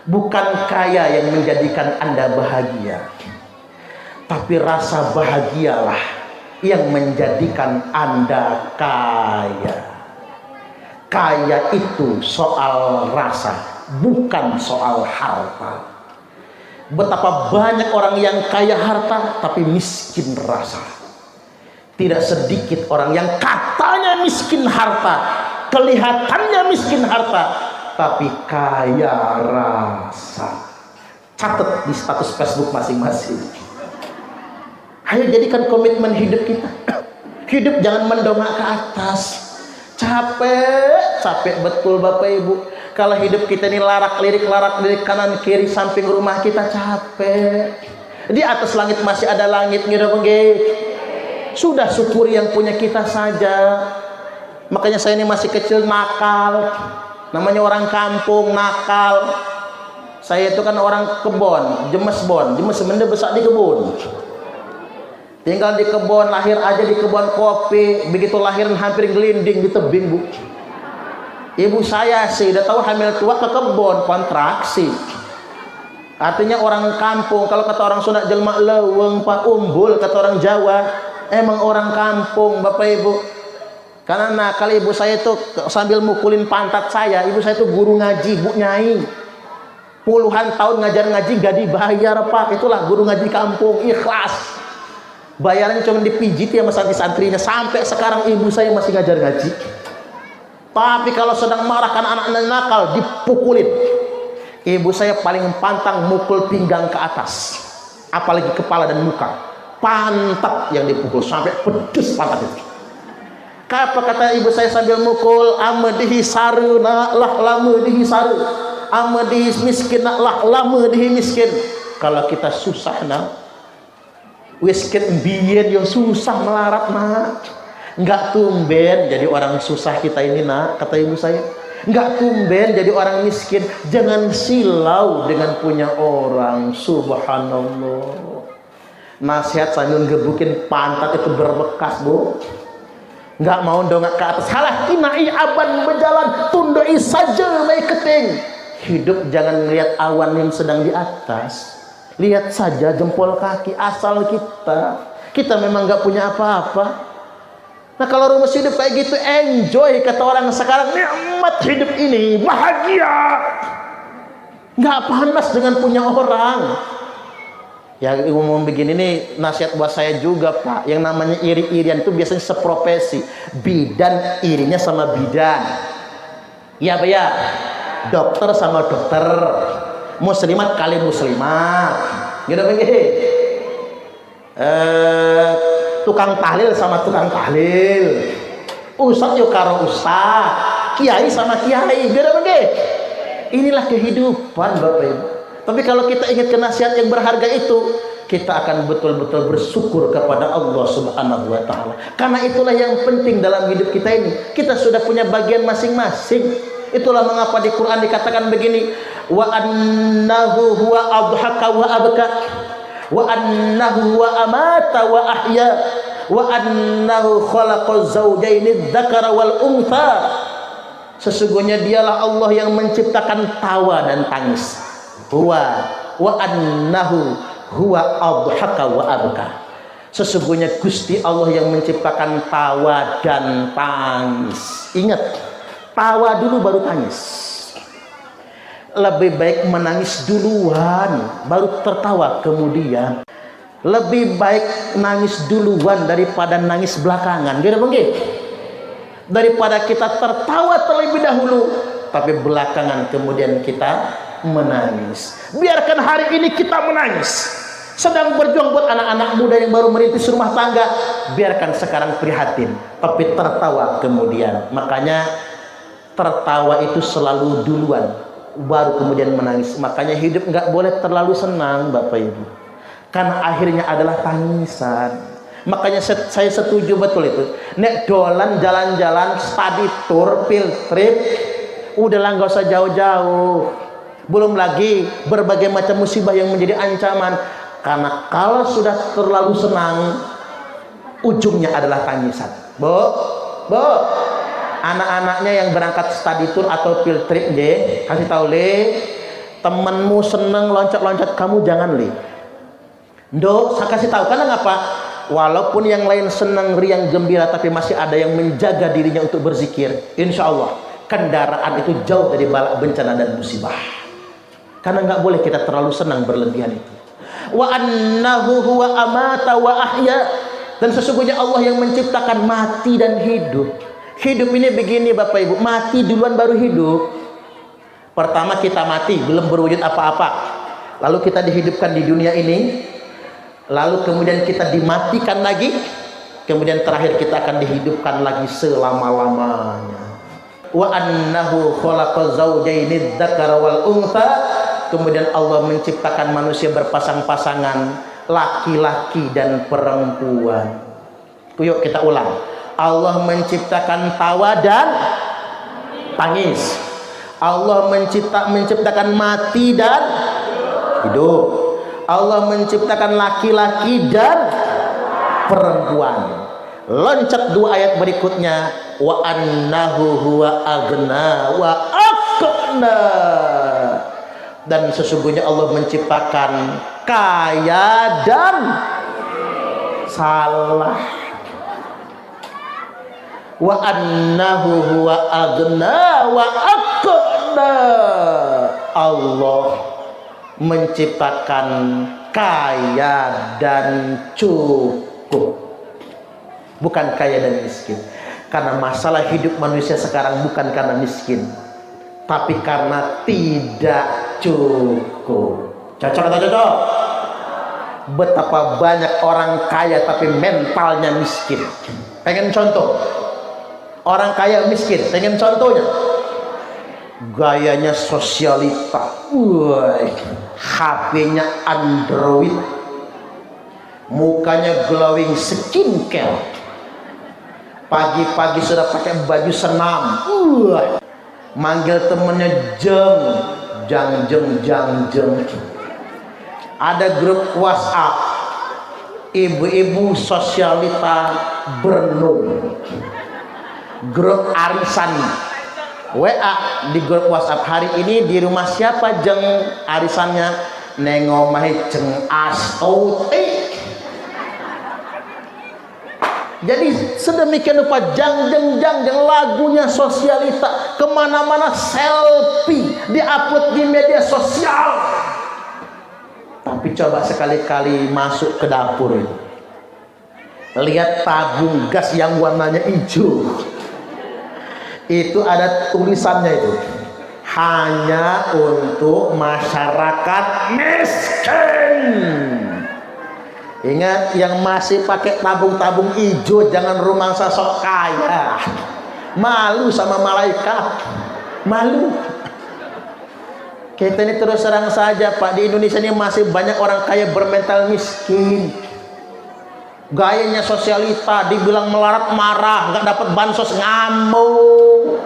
Bukan kaya yang menjadikan Anda bahagia, tapi rasa bahagialah yang menjadikan Anda kaya. Kaya itu soal rasa, bukan soal harta. Betapa banyak orang yang kaya harta tapi miskin rasa. Tidak sedikit orang yang katanya miskin harta, kelihatannya miskin harta, tapi kaya rasa. Catat di status Facebook masing-masing. Ayo jadikan komitmen hidup kita. Hidup jangan mendongak ke atas. Capek betul Bapak Ibu. Kalau hidup kita ini larak-lirik kanan kiri samping rumah kita, capek. Di atas langit masih ada langit, sudah syukuri yang punya kita saja. Makanya saya ini masih kecil nakal. Namanya orang kampung nakal. Saya itu kan orang kebon, jemes sebenarnya besar di kebun. Tinggal di kebun, lahir aja di kebun kopi. Begitu lahiran hampir gelinding di tebing, Bu. Ibu saya sih udah tahu hamil tua ke kebun, kontraksi. Artinya orang kampung. Kalau kata orang Sunda, jelma leweng pak umbul, kata orang Jawa. Emang orang kampung Bapak Ibu. Karena nakal ibu saya itu sambil mukulin pantat saya. Ibu saya itu guru ngaji, Bu Nyai. Puluhan tahun ngajar ngaji gak dibayar Pak. Itulah guru ngaji kampung, ikhlas. Bayarannya cuma dipijit ya sama santri-santrinya. Sampai sekarang ibu saya masih ngajar ngaji. Tapi kalau sedang marah karena anak-anak nakal, dipukulin. Ibu saya paling pantang mukul pinggang ke atas, apalagi kepala dan muka. Pantat yang dipukul sampai pedes pantat itu. Apa kata ibu saya sambil mukul? Amedihi saru nak lah lama dihi saru, amedihi miskin nak lah lama dihi miskin. Kalau kita susah nak, miskin biyen yang susah melarat nak. Enggak tumben jadi orang susah kita ini nak, kata ibu saya. Enggak tumben jadi orang miskin. Jangan silau dengan punya orang. Subhanallah. Nasihat sambil gebukin pantat itu berbekas, Bu. Enggak mau dongak ke atas. Halah kinai aban berjalan, tundoi saja mai keting. Hidup jangan melihat awan yang sedang di atas. Lihat saja jempol kaki asal kita. Kita memang nggak punya apa-apa. Nah kalau rumus hidup kayak gitu, enjoy, kata orang sekarang, nikmat hidup ini, bahagia, nggak panas dengan punya orang. Ya umum begini nih, nasihat buat saya juga Pak. Yang namanya iri-irian itu biasanya seprofesi, bidan irinya sama bidan. Iya Pak ya, dokter sama dokter, muslimat kali muslimat, gitu begini. Tukang tahlil sama tukang tahlil, ustadz yuk karo ustadz, kiai sama kiai, beda begini. Inilah kehidupan Bapak Ibu. Tapi kalau kita ingat ke nasihat yang berharga itu, kita akan betul-betul bersyukur kepada Allah Subhanahu wa Ta'ala. Karena itulah yang penting dalam hidup kita ini. Kita sudah punya bagian masing-masing. Itulah mengapa di Quran dikatakan begini, wa annahu huwa adhaka wa abka, wa annahu wa amata wa ahya, wa annahu khalaqa zawjaini dzakara wal untha. Sesungguhnya dialah Allah yang menciptakan tawa dan tangis. Huwa wa annahu huwa adhaka wa abka. Sesungguhnya Gusti Allah yang menciptakan tawa dan tangis. Ingat, tawa dulu baru tangis. Lebih baik menangis duluan baru tertawa kemudian. Lebih baik nangis duluan daripada nangis belakangan. Gitu mungkin. Daripada kita tertawa terlebih dahulu tapi belakangan kemudian kita menangis. Biarkan hari ini kita menangis, sedang berjuang buat anak-anak muda yang baru merintis rumah tangga, biarkan sekarang prihatin tapi tertawa kemudian. Makanya tertawa itu selalu duluan baru kemudian menangis. Makanya hidup nggak boleh terlalu senang Bapak Ibu, karena akhirnya adalah tangisan. Makanya saya setuju betul itu, nek dolan jalan-jalan, study tour, field trip, udahlah nggak usah jauh-jauh. Belum lagi berbagai macam musibah yang menjadi ancaman. Karena kalau sudah terlalu senang, ujungnya adalah tangisan. Bu, anak-anaknya yang berangkat study tour atau field trip, kasih tahu le, temenmu seneng loncat-loncat, kamu jangan le. Saya kasih tahu, karena ngapa? Walaupun yang lain senang riang gembira, tapi masih ada yang menjaga dirinya untuk berzikir. Insya Allah kendaraan itu jauh dari bala bencana dan musibah. Karena nggak boleh kita terlalu senang berlebihan itu. Wa annahu huwa amata wa ahya. Dan sesungguhnya Allah yang menciptakan mati dan hidup. Hidup ini begini Bapak Ibu, mati duluan baru hidup. Pertama kita mati, belum berwujud apa-apa. Lalu kita dihidupkan di dunia ini. Lalu kemudian kita dimatikan lagi. Kemudian terakhir kita akan dihidupkan lagi selama-lamanya. Wa annahu khalaqa zawjaini dzakara wal untha. Kemudian Allah menciptakan manusia berpasang-pasangan, laki-laki dan perempuan. Yuk kita ulang. Allah menciptakan tawa dan tangis. Allah menciptakan mati dan hidup. Allah menciptakan laki-laki dan perempuan. Loncat dua ayat berikutnya, wa annahu huwa aghna wa aqna. Dan sesungguhnya Allah menciptakan kaya dan salah. Wa annahu huwa aghna wa aqna. Allah menciptakan kaya dan cukup, bukan kaya dan miskin. Karena masalah hidup manusia sekarang bukan karena miskin, tapi karena tidak cukup. Cocok atau cocok? Betapa banyak orang kaya tapi mentalnya miskin. Pengen contoh orang kaya miskin, pengen contohnya? Gayanya sosialita, HP-nya Android, mukanya glowing skincare, pagi-pagi sudah pakai baju senam, manggil temennya jang. Ada grup WhatsApp ibu-ibu sosialita berenung, grup arisan WA di grup WhatsApp, hari ini di rumah siapa jeng arisannya, neng omahe jeng Astuti. Jadi sedemikian rupa jang lagunya sosialita, kemana-mana selfie, diupload di media sosial. Tapi coba sekali-kali masuk ke dapur itu, lihat tabung gas yang warnanya hijau. Itu ada tulisannya itu, hanya untuk masyarakat miskin. Ingat, yang masih pakai tabung-tabung hijau jangan rumangsa sok kaya. Malu sama malaikat. Malu. Kita ini terus terang saja Pak, di Indonesia ini masih banyak orang kaya bermental miskin. Gayanya sosialita, dibilang melarat marah, nggak dapat bansos ngamuk.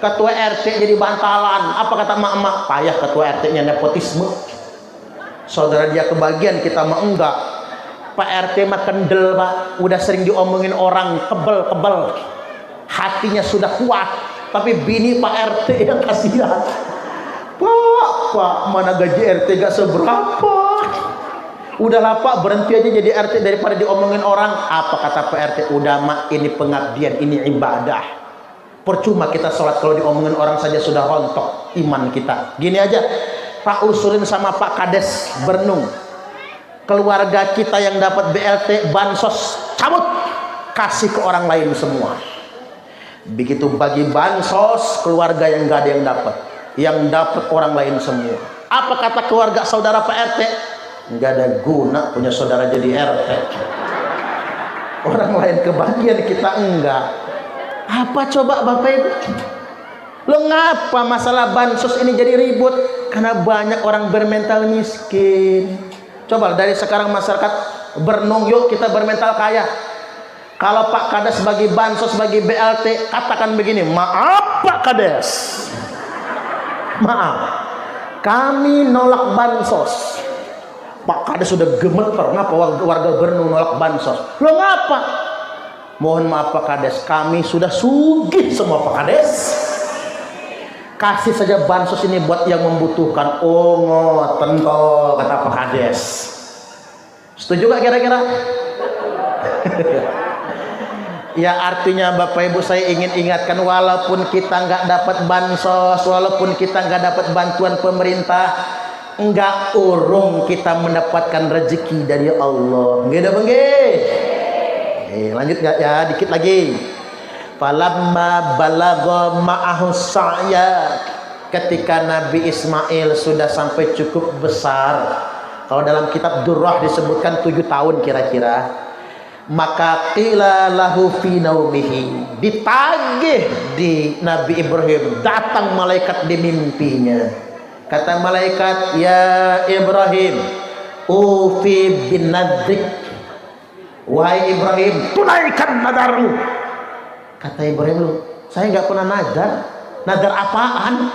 Ketua RT jadi bantalan. Apa kata mak-mak? Payah ketua RT-nya nepotisme. Saudara dia kebagian, kita mah enggak. Pak RT mah kendel Pak, udah sering diomongin orang, kebel. Hatinya sudah kuat, tapi bini Pak RT yang kasihan. Pak, mana gaji RT gak seberapa. Udahlah Pak, berhenti aja jadi RT daripada diomongin orang. Apa kata Pak RT? Udah mak, ini pengabdian, ini ibadah. Percuma kita sholat kalau diomongin orang saja sudah rontok iman kita. Gini aja, Pak usulin sama Pak Kades Bernung, keluarga kita yang dapat BLT bansos cabut, kasih ke orang lain semua. Begitu bagi bansos, keluarga yang gak ada yang dapat orang lain semua. Apa kata keluarga saudara Pak RT? Nggak ada guna punya saudara jadi RT. Orang lain kebagian, kita enggak. Apa coba Bapak Ibu? Lo ngapa masalah bansos ini jadi ribut? Karena banyak orang bermental miskin. Coba dari sekarang masyarakat Bernung, yuk kita bermental kaya. Kalau Pak Kades bagi bansos, bagi BLT, katakan begini, maaf Pak Kades, maaf, kami nolak bansos. Pak Kades sudah gemeter, ngapa warga Bernung nolak bansos? Lo ngapa? Mohon maaf Pak Kades, kami sudah sugih semua Pak Kades. Kasih saja bansos ini buat yang membutuhkan. Oh ngoten toh, kata Pak Kades. Setuju gak kira-kira? Ya artinya Bapak Ibu saya ingin ingatkan, walaupun kita nggak dapat bansos, walaupun kita nggak dapat bantuan pemerintah, nggak urung kita mendapatkan rezeki dari Allah. Nggih dah nggih. Lanjut nggak ya, dikit lagi. Falamma balagha ma'ahu sa'ya, ketika Nabi Ismail sudah sampai cukup besar, kalau dalam kitab Durrah disebutkan 7 tahun kira-kira, maka qila lahu fi naumihi, ditagih di Nabi Ibrahim, datang malaikat di mimpinya. Kata malaikat, ya Ibrahim, ufi bin nadrik, wahai Ibrahim, tunaikan nadarmu. Kata Ibrahim, lu, saya nggak pernah nadar. Nadar apaan?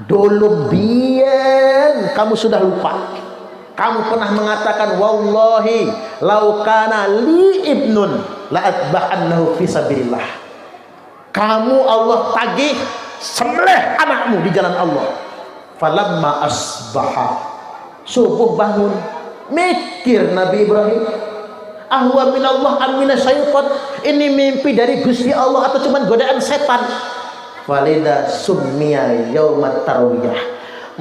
Dulu biyen kamu sudah lupa. Kamu pernah mengatakan, wallahi lau kana li ibnun la atba'annahu fi sabilillah. Kamu Allah tagih sembelih anakmu di jalan Allah. Falamma asbaha, subuh bangun, mikir Nabi Ibrahim, ahwa minallah amina syaitan, ini mimpi dari Gusti Allah atau cuma godaan setan? Walida summiya yaumat tarwiyah,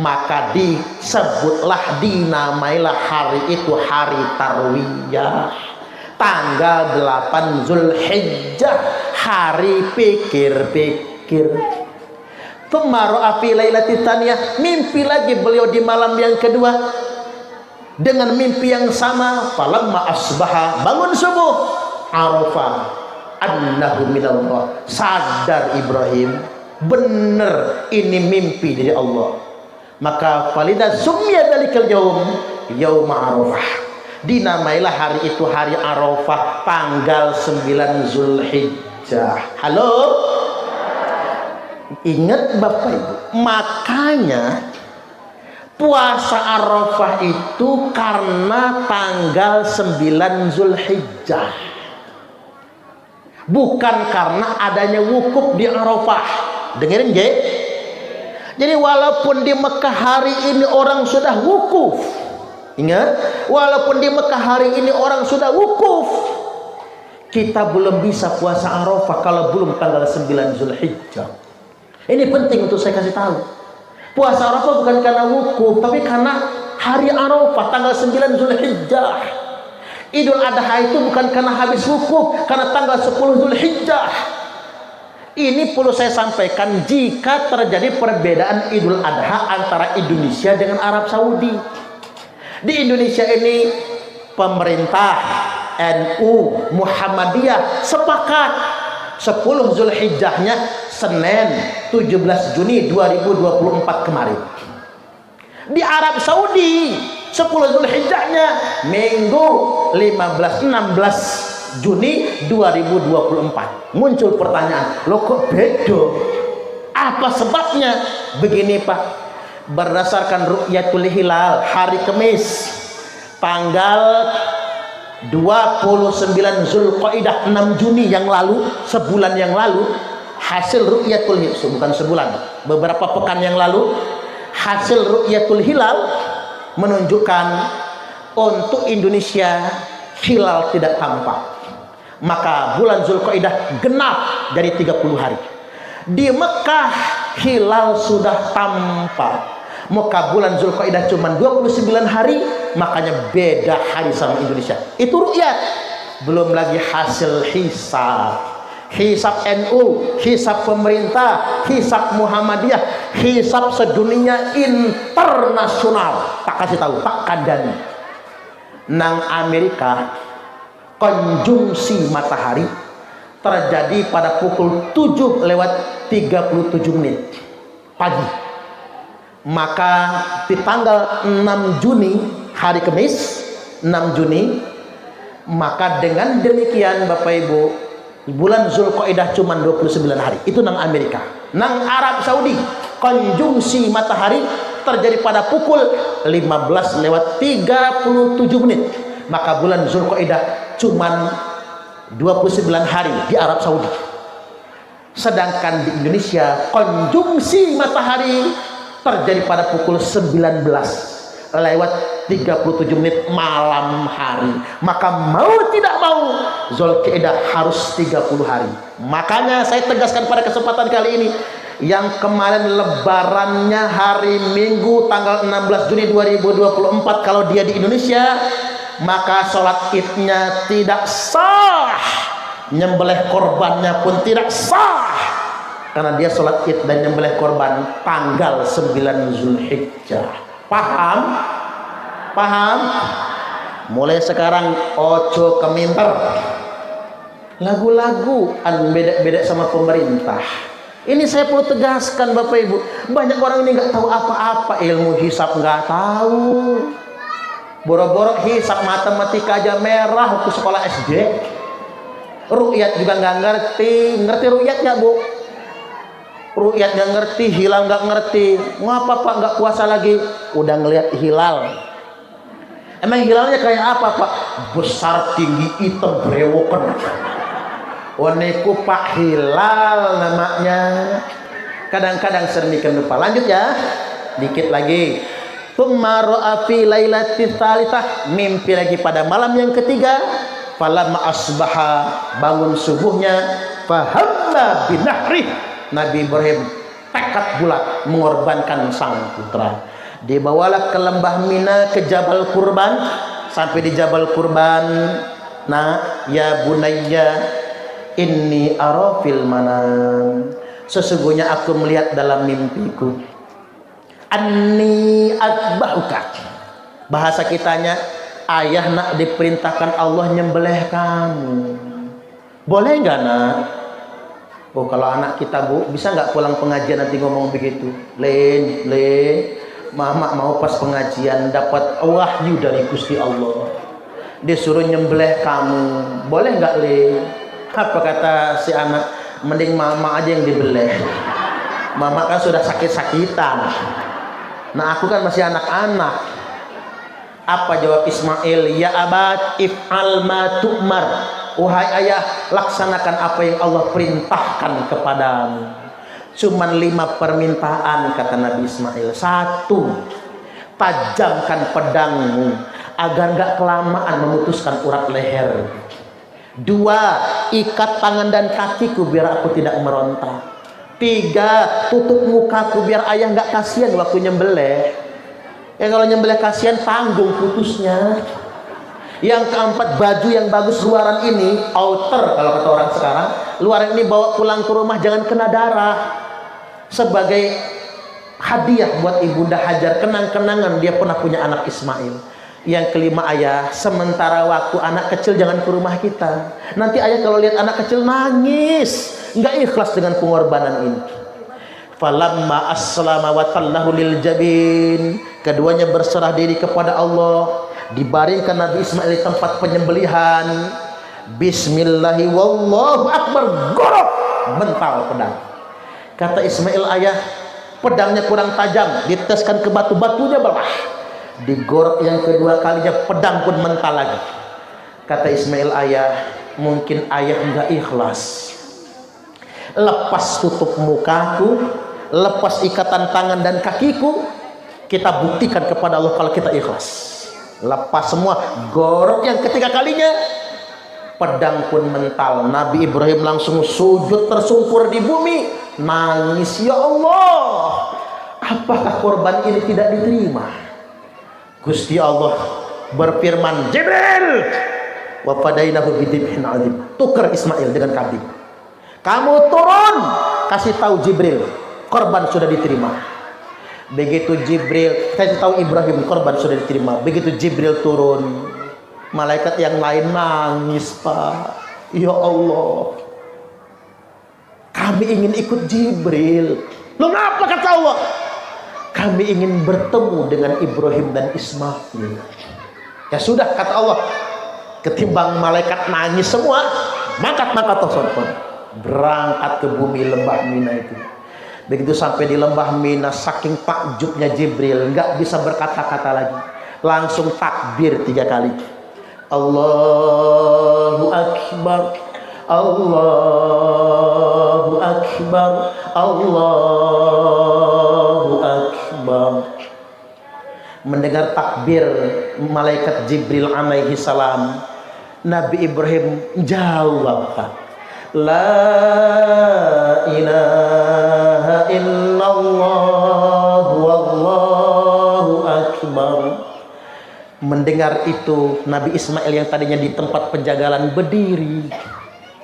maka disebutlah, dinamailah hari itu hari tarwiyah, tanggal 8 Zulhijjah, hari pikir-pikir. Tumaro afi lailati tsaniyah, mimpi lagi beliau di malam yang kedua dengan mimpi yang sama. Falamma asbaha, bangun subuh, arafa annahu minallah, sadar Ibrahim benar ini mimpi dari Allah. Maka falida summiya dalikal yaum yaum arafah, dinamailah hari itu hari Arafah, tanggal 9 Zulhijjah. Halo, ingat Bapak Ibu, makanya puasa Arafah itu karena tanggal 9 Zulhijjah, bukan karena adanya wukuf di Arafah. Dengerin nggih? Jadi walaupun di Mekah hari ini orang sudah wukuf, ingat, walaupun di Mekah hari ini orang sudah wukuf, Kita belum bisa puasa Arafah kalau belum tanggal 9 Zulhijjah. Ini penting untuk saya kasih tahu. Puasa Arafah bukan karena wukuf, tapi karena hari Arafah tanggal 9 Zulhijjah. Idul Adha itu bukan karena habis wukuf, karena tanggal 10 Zulhijjah. Ini perlu saya sampaikan jika terjadi perbedaan Idul Adha antara Indonesia dengan Arab Saudi. Di Indonesia ini pemerintah NU Muhammadiyah sepakat 10 Zulhijjahnya Senin 17 Juni 2024 kemarin. Di Arab Saudi 10 Zulhijjahnya Minggu 15-16 Juni 2024. Muncul pertanyaan, loh kok beda? Apa sebabnya? Begini Pak, berdasarkan ru'yatul hilal hari Kamis tanggal 29 Zulqaidah 6 Juni yang lalu, sebulan yang lalu, hasil ru'yatul hilal, bukan sebulan, beberapa pekan yang lalu, hasil ru'yatul hilal menunjukkan untuk Indonesia hilal tidak tampak. Maka bulan Zulqaidah genap dari 30 hari. Di Mekah hilal sudah tampak. Maka bulan Zulqaidah cuma 29 hari, makanya beda hari sama Indonesia. Itu ru'yat. Belum lagi hasil hisab. Hisab NU, hisab pemerintah, hisab Muhammadiyah, hisab sedunia internasional. Tak kasih tahu, Pak Kandani. Nang Amerika konjungsi matahari terjadi pada pukul 7:37 pagi. Maka di tanggal 6 Juni hari Kamis 6 Juni, maka dengan demikian Bapak Ibu, bulan Zulqaidah cuma 29 hari. Itu nang Amerika. Nang Arab Saudi konjungsi matahari terjadi pada pukul 15:37. Maka bulan Zulqaidah cuman 29 hari di Arab Saudi. Sedangkan di Indonesia konjungsi matahari terjadi pada pukul 19:37 malam hari. Maka mau tidak mau Zulqaidah harus 30 hari. Makanya saya tegaskan pada kesempatan kali ini, yang kemarin lebarannya hari Minggu tanggal 16 Juni 2024 kalau dia di Indonesia, maka sholat idnya tidak sah, nyembelih korbannya pun tidak sah, karena dia sholat id dan nyembelih korban tanggal 9 Zulhijjah. Paham? Paham? Mulai sekarang ojo keminter lagu-lagu beda-beda sama pemerintah. Ini saya perlu tegaskan Bapak Ibu, banyak orang ini nggak tahu apa-apa, ilmu hisab nggak tahu. Boro-boro hisab matematika aja merah waktu sekolah SD. Ru'yat juga nggak ngerti. Ngerti ru'yat nggak Bu? Ru'yat nggak ngerti, hilal nggak ngerti. Ngapa Pak nggak puasa lagi? Udah ngelihat hilal. Emang hilalnya kayak apa Pak? Besar, tinggi, hitam, brewokan. Waniku Pak hilal namanya. Kadang-kadang sering lupa. Lanjut ya, dikit lagi. Tsumma ra'a fi lailatis tsalitsah, mimpi lagi pada malam yang ketiga. Falamma asbaha, bangun subuhnya, fahamma binahri, Nabi Ibrahim tekad bulat mengorbankan sang putra. Dibawalah ke lembah Mina, ke Jabal Kurban. Sampai di Jabal Kurban, nah ya bunayya inni ara fil manam, sesungguhnya aku melihat dalam mimpiku, anni adbahuka. Bahasa kitanya, ayah nak diperintahkan Allah nyembelih kamu. Boleh nggak nak? Oh kalau anak kita Bu, bisa nggak pulang pengajian nanti ngomong begitu? Len, mama mau pas pengajian dapat wahyu dari Gusti Allah, disuruh nyembelih kamu. Boleh nggak Le? Apa kata si anak? Mending mama aja yang dibeleh. Mama kan sudah sakit-sakitan. Nah aku kan masih anak-anak. Apa jawab Ismail? Ya abad if'al ma tu'mar. Wahai ayah, laksanakan apa yang Allah perintahkan kepadamu. Cuman 5 permintaan kata Nabi Ismail. 1, tajamkan pedangmu agar gak kelamaan memutuskan urat leher. 2, ikat tangan dan kakiku biar aku tidak meronta. 3, tutup mukaku biar ayah nggak kasihan waktu nyembelih. Ya kalau nyembelih kasihan tanggung putusnya. Yang 4, baju yang bagus luaran ini, outer kalau kata orang sekarang, luaran ini bawa pulang ke rumah jangan kena darah. Sebagai hadiah buat Ibunda Hajar, kenang-kenangan dia pernah punya anak Ismail. Yang 5, ayah, sementara waktu anak kecil jangan ke rumah kita. Nanti ayah kalau lihat anak kecil nangis, nggak ikhlas dengan pengorbanan ini. Falamma aslama wa tallahu lil jabin, keduanya berserah diri kepada Allah. Dibaringkan Nabi Ismail di tempat penyembelihan. Bismillahi wallahu akbar, gorok, mental pedang. Kata Ismail, ayah, pedangnya kurang tajam, diteskan ke batu-batunya belah. Digorok yang kedua kalinya, pedang pun mental lagi. Kata Ismail, ayah, mungkin ayah enggak ikhlas. Lepas tutup mukaku, lepas ikatan tangan dan kakiku, kita buktikan kepada Allah kalau kita ikhlas. Lepas semua, gorok yang ketiga kalinya, pedang pun mental. Nabi Ibrahim langsung sujud tersungkur di bumi, nangis, ya Allah, apakah korban ini tidak diterima? Gusti Allah berfirman, Jibril, wa fadainahu bidibhin azim, tukar Ismail dengan kambing. Kamu turun, kasih tahu Jibril, korban sudah diterima. Begitu Jibril kasih tahu Ibrahim, korban sudah diterima. Begitu Jibril turun, malaikat yang lain nangis, Pak. Ya Allah, kami ingin ikut Jibril. Loh, ngapa kata Allah? Kami ingin bertemu dengan Ibrahim dan Ismail. Ya sudah, kata Allah, ketimbang malaikat nangis semua, mangkat tosompon, berangkat ke bumi lembah Mina itu. Begitu sampai di lembah Mina, saking takjubnya Jibril, nggak bisa berkata-kata lagi, langsung takbir 3 kali. Allahu Akbar, Allahu Akbar, Allahu Akbar. Mendengar takbir malaikat Jibril alaihi salam, Nabi Ibrahim jawab, La ilaha illallah wallahu akbar. Mendengar itu, Nabi Ismail yang tadinya di tempat penjagalan berdiri,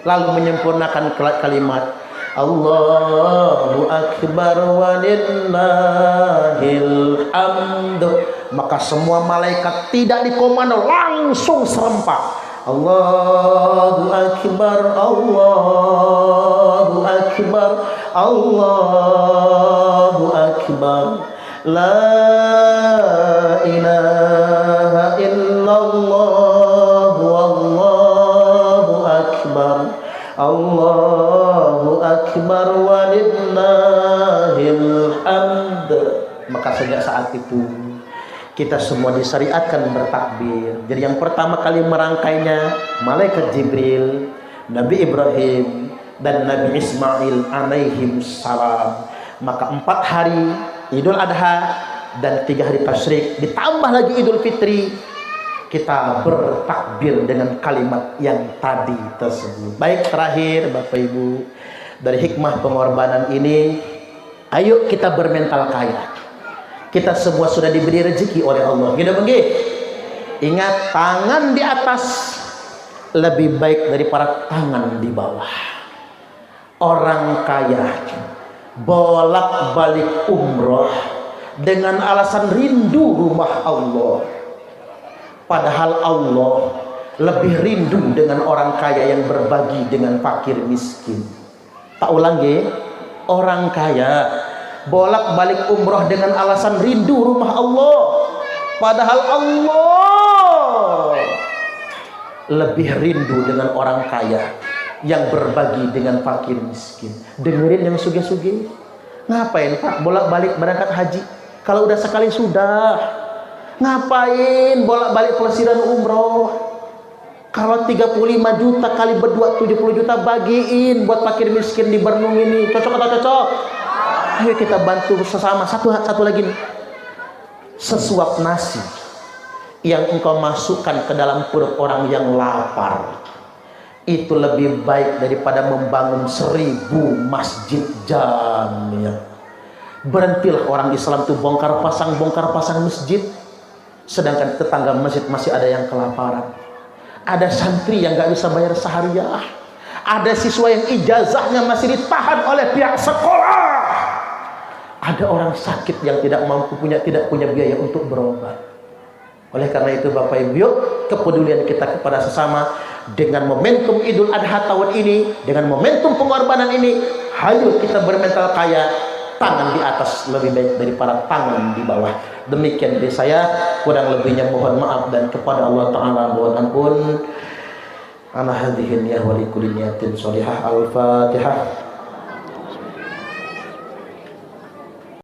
lalu menyempurnakan kalimat Allahu akbar walillahil hamdu. Maka semua malaikat tidak dikomando, langsung serempak. Allahu akbar, Allahu akbar, Allahu akbar. La ilaha illallah wallahu akbar, Allahu akbar walillahil hamd. Maka sejak saat itu kita semua disyariatkan bertakbir. Jadi yang pertama kali merangkainya malaikat Jibril, Nabi Ibrahim dan Nabi Ismail alaihim salam. Maka 4 hari Idul Adha dan 3 hari tasyrik, ditambah lagi Idul Fitri, kita bertakbir dengan kalimat yang tadi tersebut. Baik, terakhir Bapak Ibu, dari hikmah pengorbanan ini, ayo kita bermental kaya. Kita semua sudah diberi rezeki oleh Allah. Gitu bengki. Ingat, tangan di atas lebih baik daripada tangan di bawah. Orang kaya bolak-balik umroh dengan alasan rindu rumah Allah. Padahal Allah lebih rindu dengan orang kaya yang berbagi dengan fakir miskin. Tak ulang ya, orang kaya bolak-balik umroh dengan alasan rindu rumah Allah, padahal Allah lebih rindu dengan orang kaya yang berbagi dengan fakir miskin. Dengerin yang sugih-sugih, ngapain Pak bolak-balik berangkat haji kalau udah sekali sudah? Ngapain bolak-balik pelesiran umroh? Kalau 35 juta kali berdua 70 juta, bagiin buat fakir miskin di Bernung ini. Cocok atau cocok? Ayo kita bantu sesama. Satu lagi nih. Sesuap nasi yang engkau masukkan ke dalam perut orang yang lapar, itu lebih baik daripada membangun 1000 masjid jamiah. Berhentilah orang Islam tuh bongkar pasang masjid, sedangkan tetangga masjid masih ada yang kelaparan. Ada santri yang gak bisa bayar sehariah, ada siswa yang ijazahnya masih ditahan oleh pihak sekolah, ada orang sakit yang tidak punya biaya untuk berobat. Oleh karena itu Bapak Ibu, yuk kepedulian kita kepada sesama dengan momentum Idul Adha tahun ini, dengan momentum pengorbanan ini, hayu kita bermental kaya, tangan di atas lebih baik daripada tangan di bawah. Demikian dari saya, kurang lebihnya mohon maaf dan kepada Allah Ta'ala mohon ampun. Ana hadhihi niyah wa likulli niyatin sholihah. Al-Fatihah.